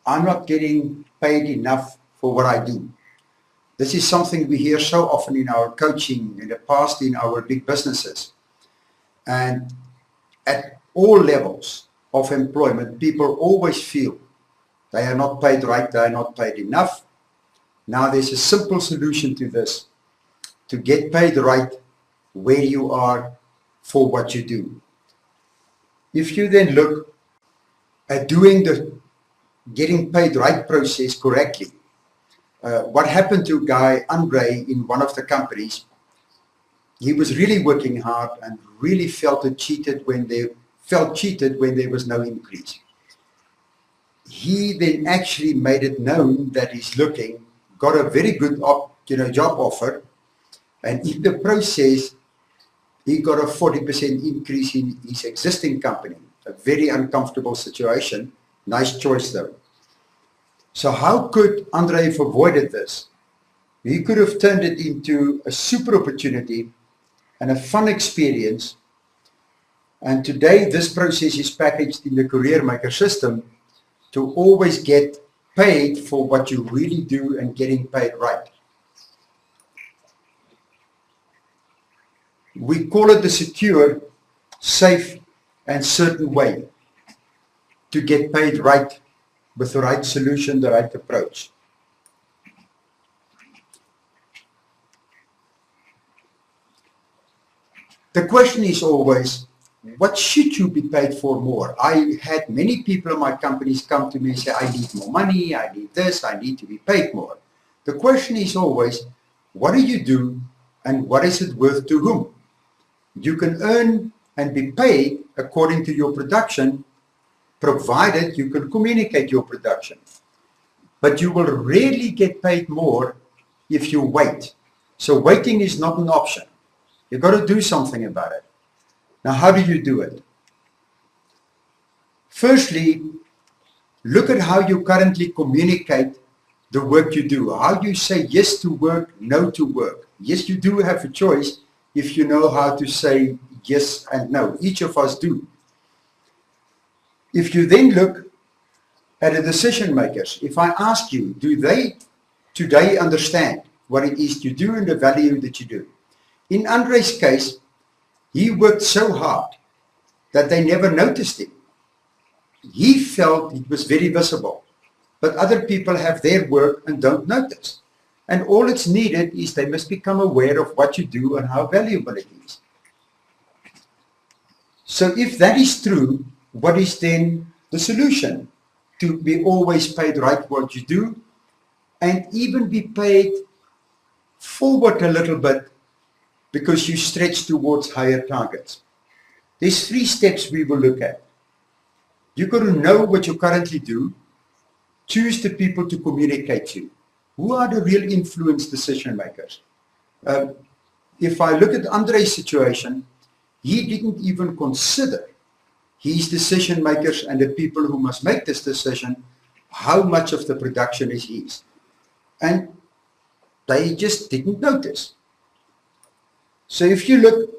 I'm not getting paid enough for what I do. This is something we hear so often in our coaching, in the past, in our big businesses. And at all levels of employment, people always feel they are not paid right, they are not paid enough. Now there's a simple solution to this, to get paid right where you are for what you do. If you then look at doing the getting paid right process correctly, what happened to Guy Andre in one of the companies, he was really working hard and really felt cheated when there was no increase. He then actually made it known that he's looking, got a very good job offer, and in the process he got a 40% increase in his existing company. A very uncomfortable situation. Nice choice though. So how could Andre have avoided this? He could have turned it into a super opportunity and a fun experience. And today this process is packaged in the Career Maker system to always get paid for what you really do and getting paid right. We call it the secure, safe, and certain way to get paid right with the right solution, the right approach. The question is always, what should you be paid for more? I had many people in my companies come to me and say, I need more money, I need this, I need to be paid more. The question is always, what do you do and what is it worth to whom? You can earn and be paid according to your production, provided you can communicate your production. But you will rarely get paid more if you wait. So waiting is not an option. You've got to do something about it. Now, how do you do it? Firstly, look at how you currently communicate the work you do. How you say yes to work, no to work. Yes, you do have a choice if you know how to say yes and no. Each of us do. If you then look at the decision makers, if I ask you, do they today understand what it is you do and the value that you do? In Andre's case, he worked so hard that they never noticed him. He felt it was very visible, but other people have their work and don't notice. And all it's needed is they must become aware of what you do and how valuable it is. So if that is true, what is then the solution? To be always paid right what you do and even be paid forward a little bit because you stretch towards higher targets. There's 3 steps we will look at. You've got to know what you currently do, choose the people to communicate to. Who are the real influence decision makers? If I look at Andre's situation, he didn't even consider his decision makers and the people who must make this decision, how much of the production is his. And they just didn't notice. So if you look,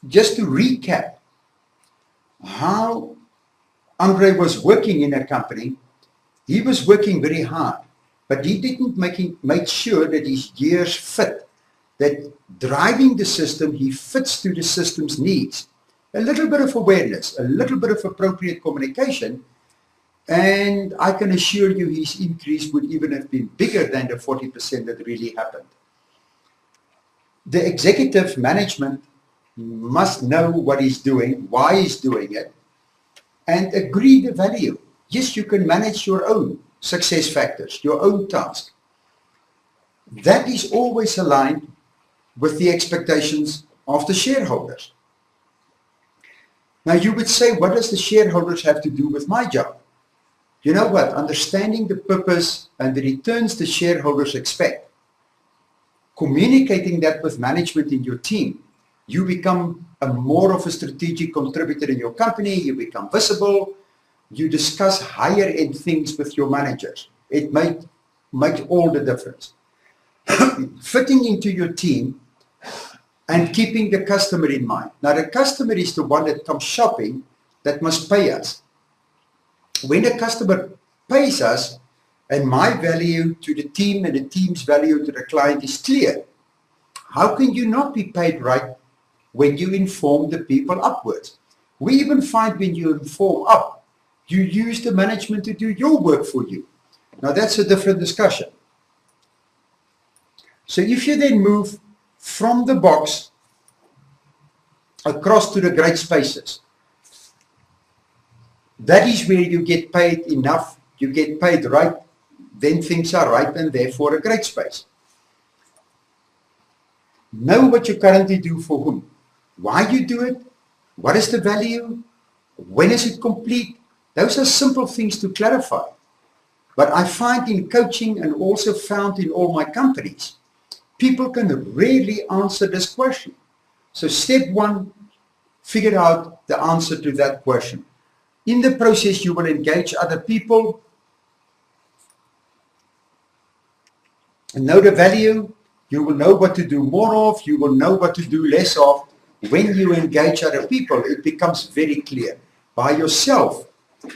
just to recap, how Andre was working in a company, he was working very hard, but he didn't make sure that his gears fit, that driving the system, he fits to the system's needs. A little bit of awareness, a little bit of appropriate communication, and I can assure you his increase would even have been bigger than the 40% that really happened. The executive management must know what he's doing, why he's doing it, and agree the value. Yes, you can manage your own success factors, your own task. That is always aligned with the expectations of the shareholders. Now you would say, what does the shareholders have to do with my job? You know what? Understanding the purpose and the returns the shareholders expect, communicating that with management in your team, you become more of a strategic contributor in your company, you become visible, you discuss higher end things with your managers. It might make all the difference. Fitting into your team and keeping the customer in mind. Now the customer is the one that comes shopping that must pay us. When a customer pays us, and my value to the team and the team's value to the client is clear, how can you not be paid right when you inform the people upwards? We even find when you inform up, you use the management to do your work for you. Now that's a different discussion. So if you then move from the box across to the great spaces, that is where you get paid enough, you get paid right, then things are right and therefore a great space. Know what you currently do for whom, why you do it, what is the value, when is it complete. Those are simple things to clarify. But I find in coaching and also found in all my companies, people can rarely answer this question. So step one, figure out the answer to that question. In the process, you will engage other people and know the value. You will know what to do more of. You will know what to do less of. When you engage other people, it becomes very clear. By yourself,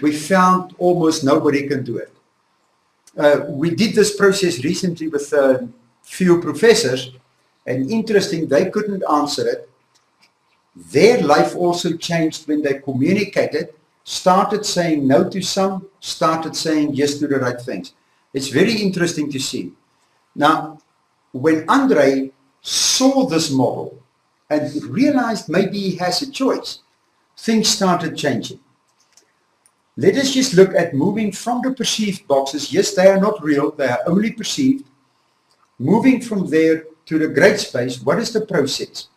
we found almost nobody can do it. We did this process recently with a few professors, and interesting, they couldn't answer it. Their life also changed when they communicated, started saying no to some, started saying yes to the right things. It's very interesting to see. Now, when Andre saw this model and realized maybe he has a choice, things started changing. Let us just look at moving from the perceived boxes. Yes, they are not real, they are only perceived. Moving from there to the great space, what is the process?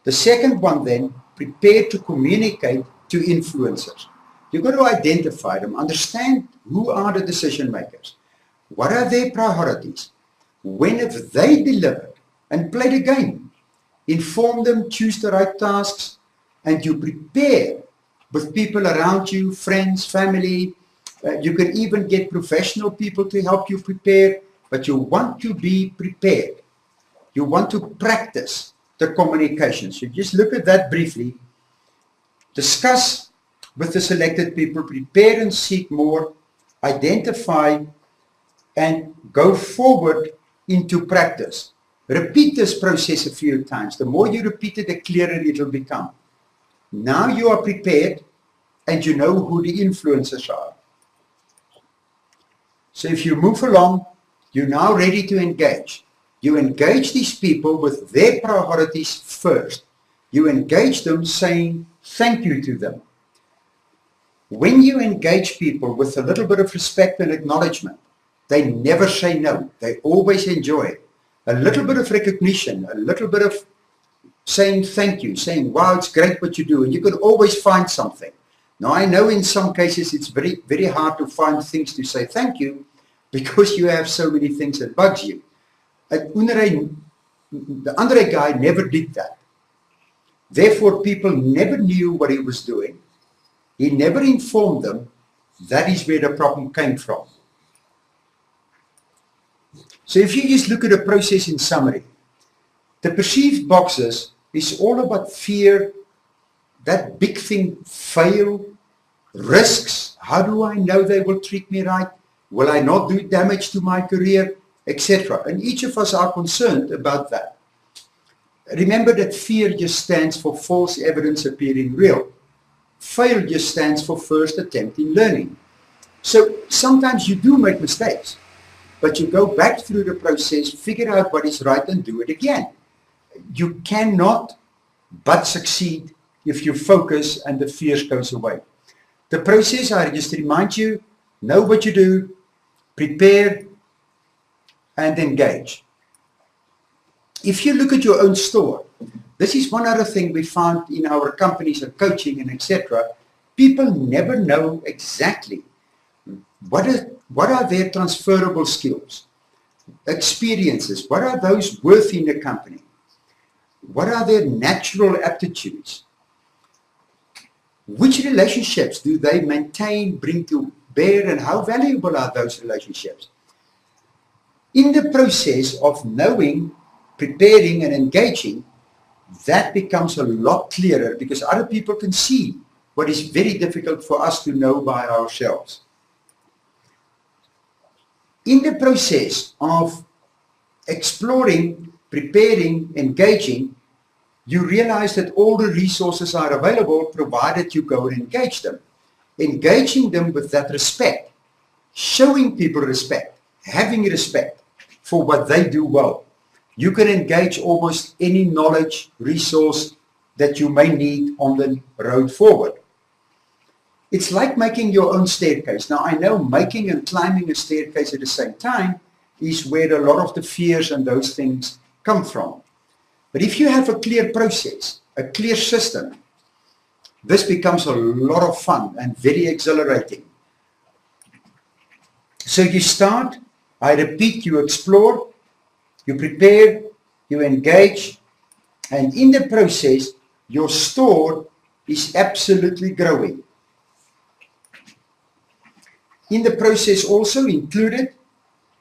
The second one then, prepare to communicate to influencers. You've got to identify them, understand who are the decision makers. What are their priorities? When have they delivered? And play the game. Inform them, choose the right tasks, and you prepare with people around you, friends, family. You can even get professional people to help you prepare, but you want to be prepared. You want to practice the communication. So just look at that briefly. Discuss with the selected people, prepare and seek more, identify, and go forward into practice. Repeat this process a few times. The more you repeat it, the clearer it will become. Now you are prepared and you know who the influencers are. So if you move along, you're now ready to engage. You engage these people with their priorities first. You engage them saying thank you to them. When you engage people with a little bit of respect and acknowledgement, they never say no. They always enjoy it. A little bit of recognition, a little bit of saying thank you, saying, wow, it's great what you do. And you can always find something. Now, I know in some cases it's very, very hard to find things to say thank you because you have so many things that bugs you. The Andre guy never did that. Therefore, people never knew what he was doing. He never informed them. That is where the problem came from. So if you just look at the process in summary, the perceived boxes is all about fear, that big thing, fail, risks. How do I know they will treat me right? Will I not do damage to my career, etc.? And each of us are concerned about that. Remember that fear just stands for false evidence appearing real. Fail just stands for first attempt in learning. So sometimes you do make mistakes, but you go back through the process, figure out what is right and do it again. You cannot but succeed if you focus and the fear goes away. The process, I just remind you, know what you do, prepare and engage. If you look at your own store, this is one other thing we found in our companies and coaching and etc. People never know exactly what are their transferable skills, experiences, what are those worth in the company, what are their natural aptitudes, which relationships do they maintain, bring to bear, and how valuable are those relationships. In the process of knowing, preparing and engaging, that becomes a lot clearer because other people can see what is very difficult for us to know by ourselves. In the process of exploring, preparing, engaging, you realize that all the resources are available provided you go and engage them. Engaging them with that respect, showing people respect, having respect for what they do well. You can engage almost any knowledge, resource that you may need on the road forward. It's like making your own staircase. Now, I know making and climbing a staircase at the same time is where a lot of the fears and those things come from. But if you have a clear process, a clear system, this becomes a lot of fun and very exhilarating. So you start, I repeat, you explore, you prepare, you engage, and in the process, your store is absolutely growing. In the process also included,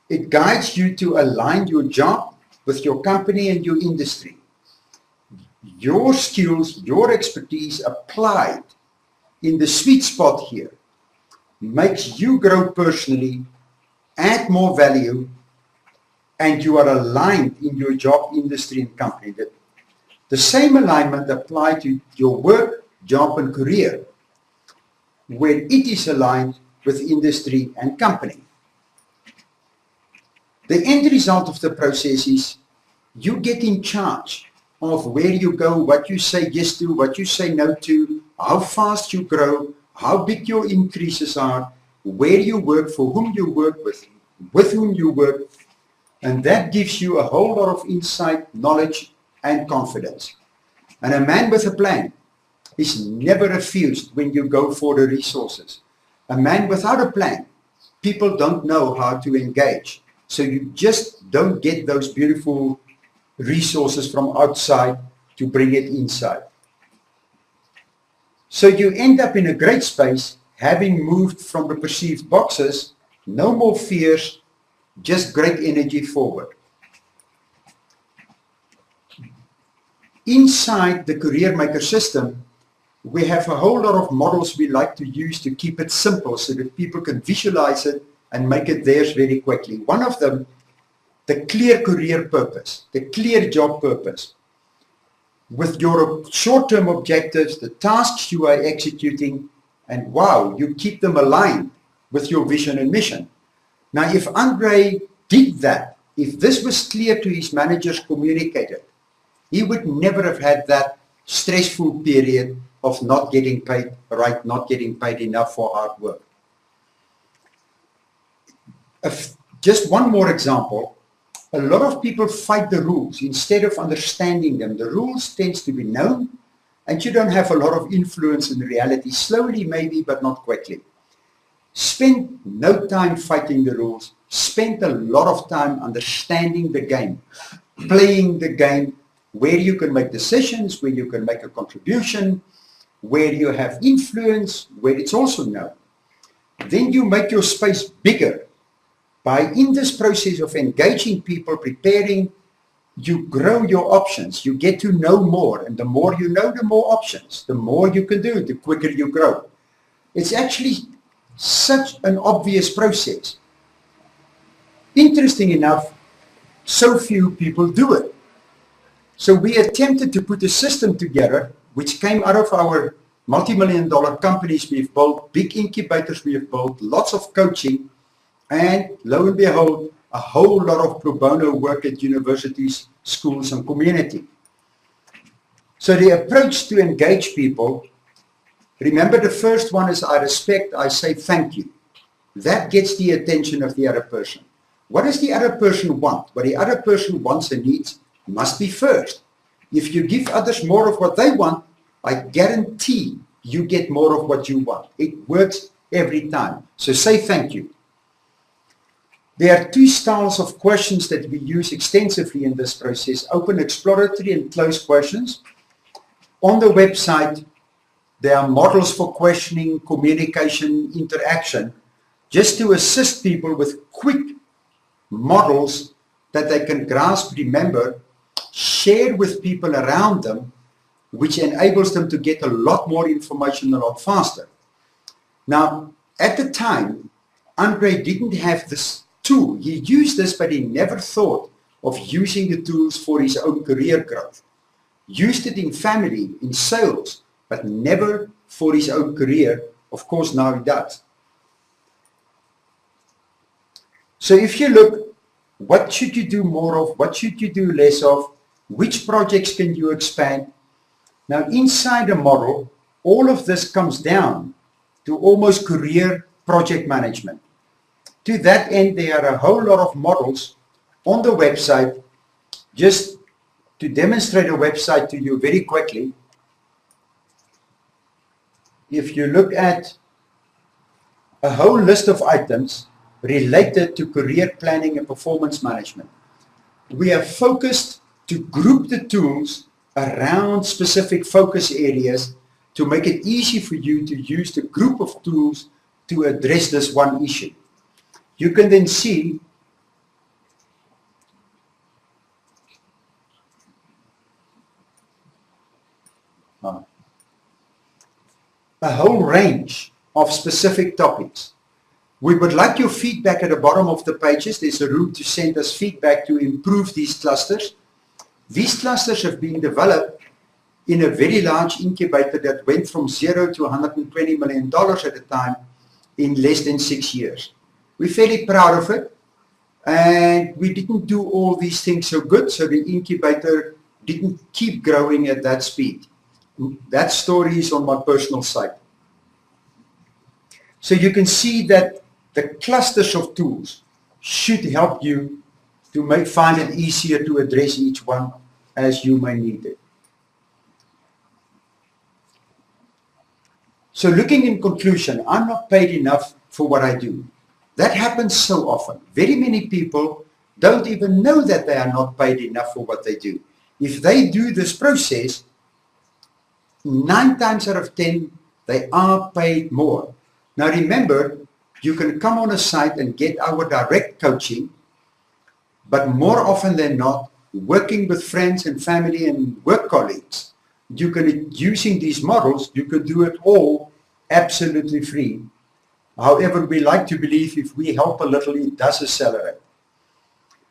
it guides you to align your job with your company and your industry. Your skills, your expertise applied in the sweet spot here makes you grow personally, add more value, and you are aligned in your job, industry, and company. The same alignment applies to your work, job, and career, where it is aligned with industry and company. The end result of the process is you get in charge of where you go, what you say yes to, what you say no to, how fast you grow, how big your increases are, where you work, for whom you work with whom you work, and that gives you a whole lot of insight, knowledge, and confidence. And a man with a plan is never refused when you go for the resources. A man without a plan, people don't know how to engage. So you just don't get those beautiful resources from outside to bring it inside. So you end up in a great space, having moved from the perceived boxes, no more fears, just great energy forward. Inside the Career Maker system, we have a whole lot of models we like to use to keep it simple so that people can visualize it and make it theirs very quickly. One of them, the clear career purpose, the clear job purpose. With your short-term objectives, the tasks you are executing, and wow, you keep them aligned with your vision and mission. Now, if Andre did that, if this was clear to his managers, communicated, he would never have had that stressful period of not getting paid right, not getting paid enough for hard work. Just one more example. A lot of people fight the rules instead of understanding them. The rules tends to be known, and you don't have a lot of influence in reality. Slowly maybe, but not quickly. Spend no time fighting the rules. Spend a lot of time understanding the game, playing the game, where you can make decisions, where you can make a contribution, where you have influence, where it's also known. Then you make your space bigger. By in this process of engaging people, preparing, you grow your options. You get to know more, and the more you know, the more options. The more you can do, the quicker you grow. It's actually such an obvious process. Interesting enough, so few people do it. So we attempted to put a system together which came out of our multi-million-dollar companies we've built, big incubators we've built, lots of coaching, and lo and behold, a whole lot of pro bono work at universities, schools, and community. So the approach to engage people, remember the first one is I respect, I say thank you. That gets the attention of the other person. What does the other person want? What the other person wants and needs must be first. If you give others more of what they want, I guarantee you get more of what you want. It works every time. So say thank you. There are two styles of questions that we use extensively in this process, open exploratory and closed questions. On the website, there are models for questioning, communication, interaction, just to assist people with quick models that they can grasp, remember, share with people around them, which enables them to get a lot more information a lot faster. Now, at the time, Andre didn't have this tool. He used this, but he never thought of using the tools for his own career growth. Used it in family, in sales, but never for his own career. Of course, now he does. So if you look, what should you do more of? What should you do less of? Which projects can you expand? Now, inside a model, all of this comes down to almost career project management. To that end, there are a whole lot of models on the website. Just to demonstrate a website to you very quickly, if you look at a whole list of items related to career planning and performance management, we have focused to group the tools around specific focus areas to make it easy for you to use the group of tools to address this one issue. You can then see a whole range of specific topics. We would like your feedback at the bottom of the pages. There's a room to send us feedback to improve these clusters. These clusters have been developed in a very large incubator that went from $0 to $120 million at a time in less than 6 years. We're fairly proud of it, and we didn't do all these things so good, so the incubator didn't keep growing at that speed. That story is on my personal site. So you can see that the clusters of tools should help you to find it easier to address each one as you may need it. So looking in conclusion, I'm not paid enough for what I do. That happens so often. Very many people don't even know that they are not paid enough for what they do. If they do this process, 9 times out of 10, they are paid more. Now remember, you can come on a site and get our direct coaching, but more often than not, working with friends and family and work colleagues, you can, using these models, you can do it all absolutely free. However, we like to believe if we help a little, it does accelerate.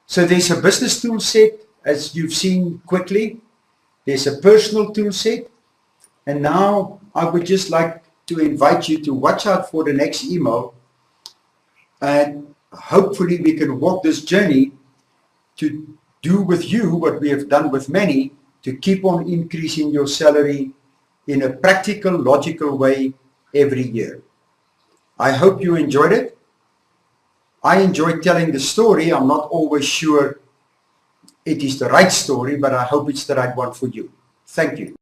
So there's a business tool set, as you've seen quickly. There's a personal tool set. And now I would just like to invite you to watch out for the next email. And hopefully we can walk this journey to do with you what we have done with many, to keep on increasing your salary in a practical, logical way every year. I hope you enjoyed it. I enjoyed telling the story. I'm not always sure it is the right story, but I hope it's the right one for you. Thank you.